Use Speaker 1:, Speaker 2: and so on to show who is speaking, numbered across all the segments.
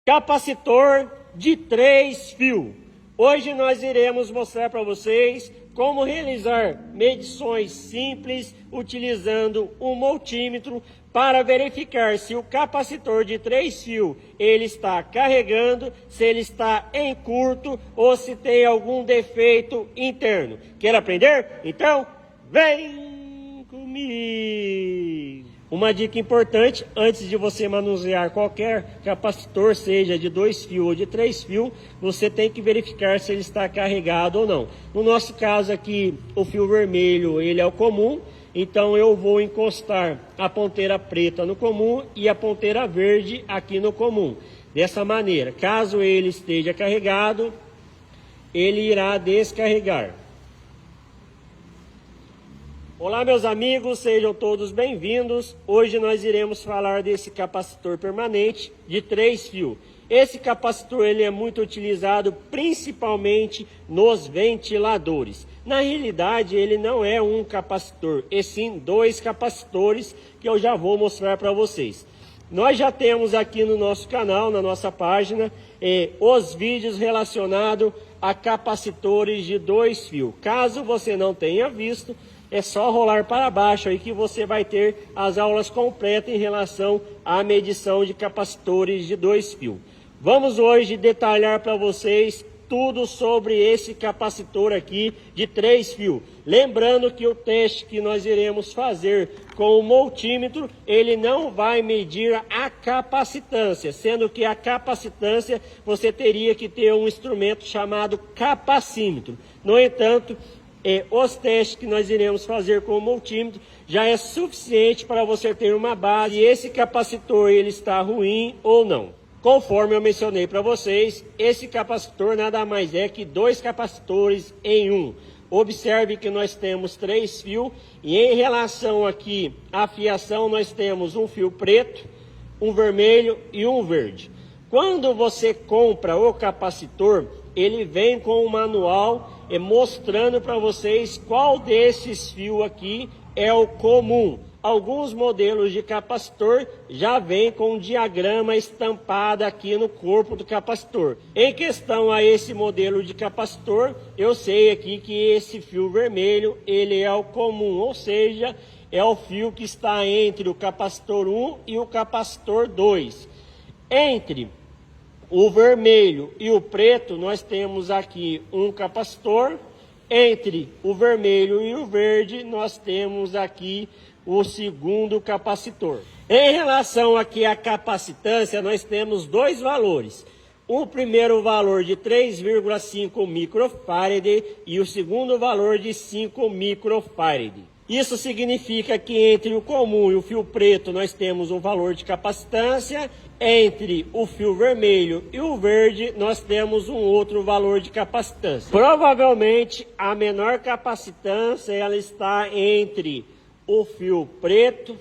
Speaker 1: Capacitor de 3 fios. Hoje nós iremos mostrar para vocês como realizar medições simples utilizando um multímetro para verificar se o capacitor de 3 fios ele está carregando, se ele está em curto ou se tem algum defeito interno. Quer aprender? Então, vem comigo! Uma dica importante, antes de você manusear qualquer capacitor, seja de 2 fios ou de 3 fios, você tem que verificar se ele está carregado ou não. No nosso caso aqui, o fio vermelho ele é o comum, então eu vou encostar a ponteira preta no comum e a ponteira verde aqui no comum. Dessa maneira, caso ele esteja carregado, ele irá descarregar. Olá meus amigos, sejam todos bem-vindos. Hoje nós iremos falar desse capacitor permanente de 3 fios. Esse capacitor ele é muito utilizado principalmente nos ventiladores. Na realidade ele não é um capacitor, e sim 2 capacitores que eu já vou mostrar para vocês. Nós já temos aqui no nosso canal, na nossa página, os vídeos relacionados a capacitores de 2 fios. Caso você não tenha visto, é só rolar para baixo aí que você vai ter as aulas completas em relação à medição de capacitores de 2 fios. Vamos hoje detalhar para vocês tudo sobre esse capacitor aqui de 3 fios. Lembrando que o teste que nós iremos fazer com o multímetro, ele não vai medir a capacitância, sendo que a capacitância você teria que ter um instrumento chamado capacímetro. No entanto, os testes que nós iremos fazer com o multímetro já é suficiente para você ter uma base se esse capacitor ele está ruim ou não. Conforme eu mencionei para vocês, esse capacitor nada mais é que 2 capacitores em um. Observe que nós temos 3 fios e em relação aqui à fiação nós temos um fio preto, um vermelho e um verde. Quando você compra o capacitor, ele vem com um manual mostrando para vocês qual desses fios aqui é o comum. Alguns modelos de capacitor já vem com um diagrama estampado aqui no corpo do capacitor. Em questão a esse modelo de capacitor, eu sei aqui que esse fio vermelho ele é o comum, ou seja, é o fio que está entre o capacitor 1 e o capacitor 2. Entre o vermelho e o preto, nós temos aqui um capacitor. Entre o vermelho e o verde, nós temos aqui o segundo capacitor. Em relação aqui à capacitância, nós temos 2 valores. O primeiro valor de 3,5 microfarad e o segundo valor de 5 microfarad. Isso significa que entre o comum e o fio preto nós temos um valor de capacitância, entre o fio vermelho e o verde nós temos um outro valor de capacitância. Provavelmente a menor capacitância ela está entre o fio preto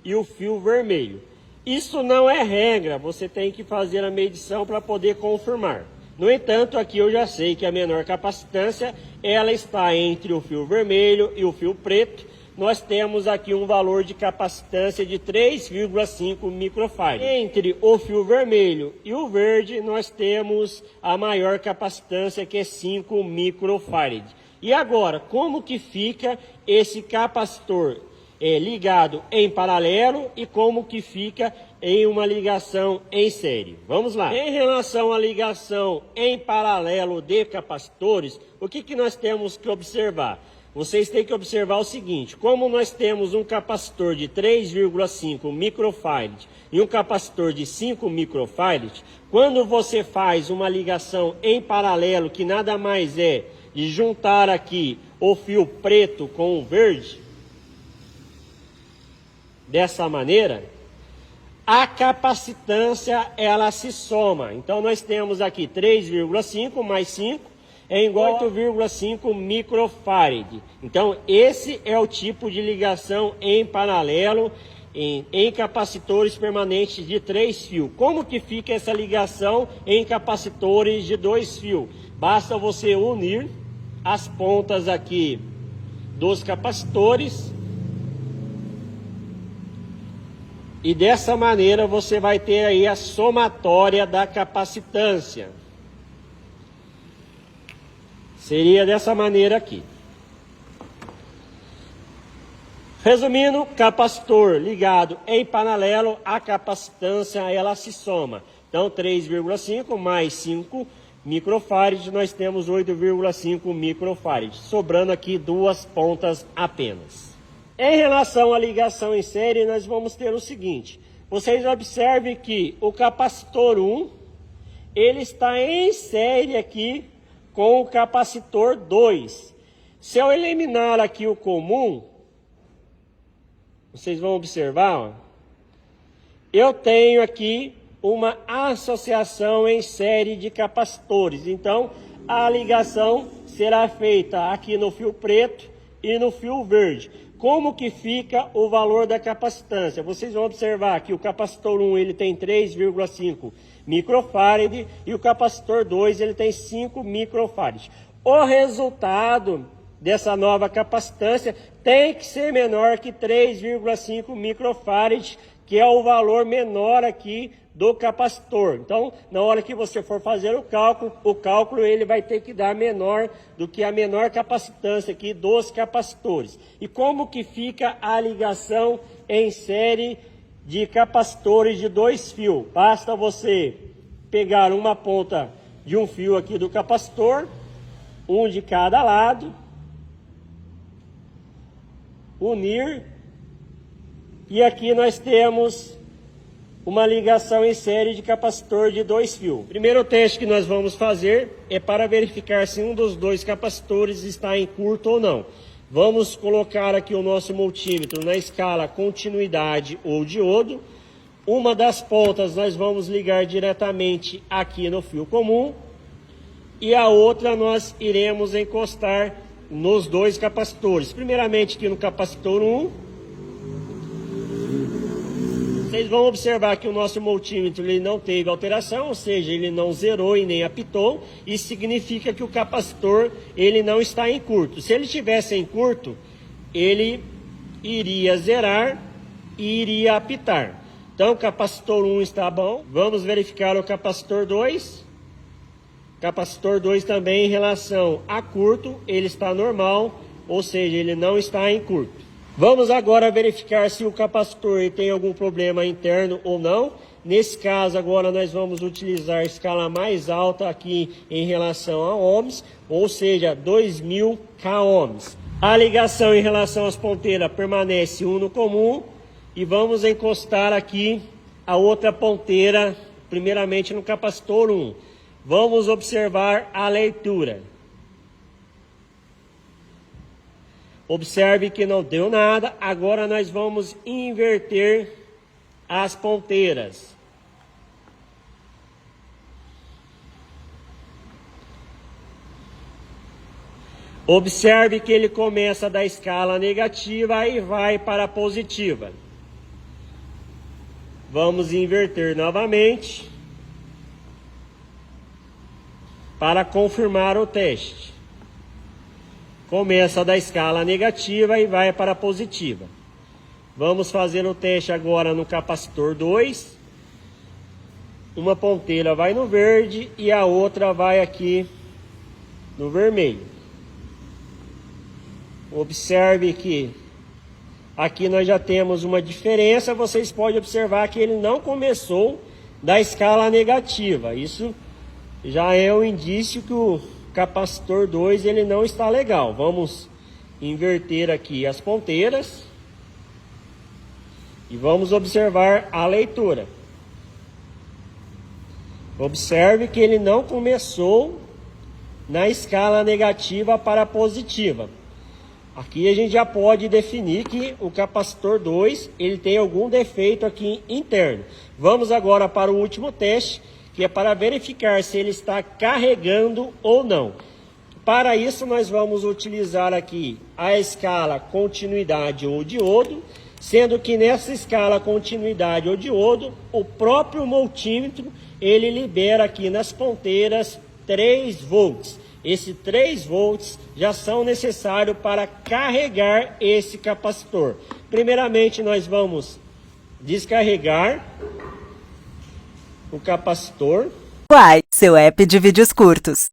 Speaker 1: e o fio vermelho. Isso não é regra, você tem que fazer a medição para poder confirmar. No entanto, aqui eu já sei que a menor capacitância ela está entre o fio vermelho e o fio preto. Nós temos aqui um valor de capacitância de 3,5 microfarad. Entre o fio vermelho e o verde, nós temos a maior capacitância, que é 5 microfarad. E agora, como que fica esse capacitor ligado em paralelo e como que fica em uma ligação em série? Vamos lá. Em relação à ligação em paralelo de capacitores, o que nós temos que observar? Vocês têm que observar o seguinte: como nós temos um capacitor de 3,5 microfarad e um capacitor de 5 microfarad, quando você faz uma ligação em paralelo, que nada mais é de juntar aqui o fio preto com o verde, dessa maneira, a capacitância ela se soma. Então nós temos aqui 3,5 mais 5 é igual a 8,5 microfarad. Então esse é o tipo de ligação em paralelo em capacitores permanentes de 3 fios. Como que fica essa ligação em capacitores de 2 fios? Basta você unir as pontas aqui dos capacitores E dessa maneira você vai ter aí a somatória da capacitância. Seria dessa maneira aqui. Resumindo, capacitor ligado em paralelo, a capacitância ela se soma. Então 3,5 mais 5 microfarads, nós temos 8,5 microfarads, sobrando aqui duas pontas apenas. Em relação à ligação em série, nós vamos ter o seguinte. Vocês observem que o capacitor 1, ele está em série aqui com o capacitor 2. Se eu eliminar aqui o comum, vocês vão observar, ó, eu tenho aqui uma associação em série de capacitores. Então, a ligação será feita aqui no fio preto e no fio verde. Como que fica o valor da capacitância? Vocês vão observar que o capacitor 1 ele tem 3,5 microfarad e o capacitor 2 ele tem 5 microfarad. O resultado dessa nova capacitância tem que ser menor que 3,5 microfarad, que é o valor menor aqui do capacitor. Então, na hora que você for fazer o cálculo ele vai ter que dar menor do que a menor capacitância aqui dos capacitores. E como que fica a ligação em série de capacitores de 2 fios? Basta você pegar uma ponta de um fio aqui do capacitor, um de cada lado, unir, e aqui nós temos uma ligação em série de capacitor de 2 fios. O primeiro teste que nós vamos fazer é para verificar se um dos dois capacitores está em curto ou não. Vamos colocar aqui o nosso multímetro na escala continuidade ou diodo. Uma das pontas nós vamos ligar diretamente aqui no fio comum e a outra nós iremos encostar nos dois capacitores. Primeiramente aqui no capacitor 1. Vocês vão observar que o nosso multímetro ele não teve alteração, ou seja, ele não zerou e nem apitou. Isso significa que o capacitor ele não está em curto. Se ele estivesse em curto, ele iria zerar e iria apitar. Então, o capacitor 1 está bom. Vamos verificar o capacitor 2. Capacitor 2 também em relação a curto, ele está normal, ou seja, ele não está em curto. Vamos agora verificar se o capacitor tem algum problema interno ou não. Nesse caso agora nós vamos utilizar a escala mais alta aqui em relação a ohms, ou seja, 2000 k ohms. A ligação em relação às ponteiras permanece um no comum e vamos encostar aqui a outra ponteira, primeiramente no capacitor 1. Vamos observar a leitura. Observe que não deu nada. Agora nós vamos inverter as ponteiras. Observe que ele começa da escala negativa e vai para a positiva. Vamos inverter novamente para confirmar o teste. Começa da escala negativa e vai para a positiva. Vamos fazer o teste agora no capacitor 2. Uma ponteira vai no verde e a outra vai aqui no vermelho. Observe que aqui nós já temos uma diferença. Vocês podem observar que ele não começou da escala negativa. Isso já é um indício que o capacitor 2 ele não está legal. Vamos inverter aqui as ponteiras e vamos observar a leitura. Observe que ele não começou na escala negativa para positiva. Aqui a gente já pode definir que o capacitor 2 ele tem algum defeito aqui interno. Vamos agora para o último teste, que é para verificar se ele está carregando ou não. Para isso nós vamos utilizar aqui a escala continuidade ou diodo, sendo que nessa escala continuidade ou diodo, o próprio multímetro ele libera aqui nas ponteiras 3 volts. Esses 3 volts já são necessários para carregar esse capacitor. Primeiramente nós vamos descarregar o capacitor.
Speaker 2: Uai, seu app de vídeos curtos.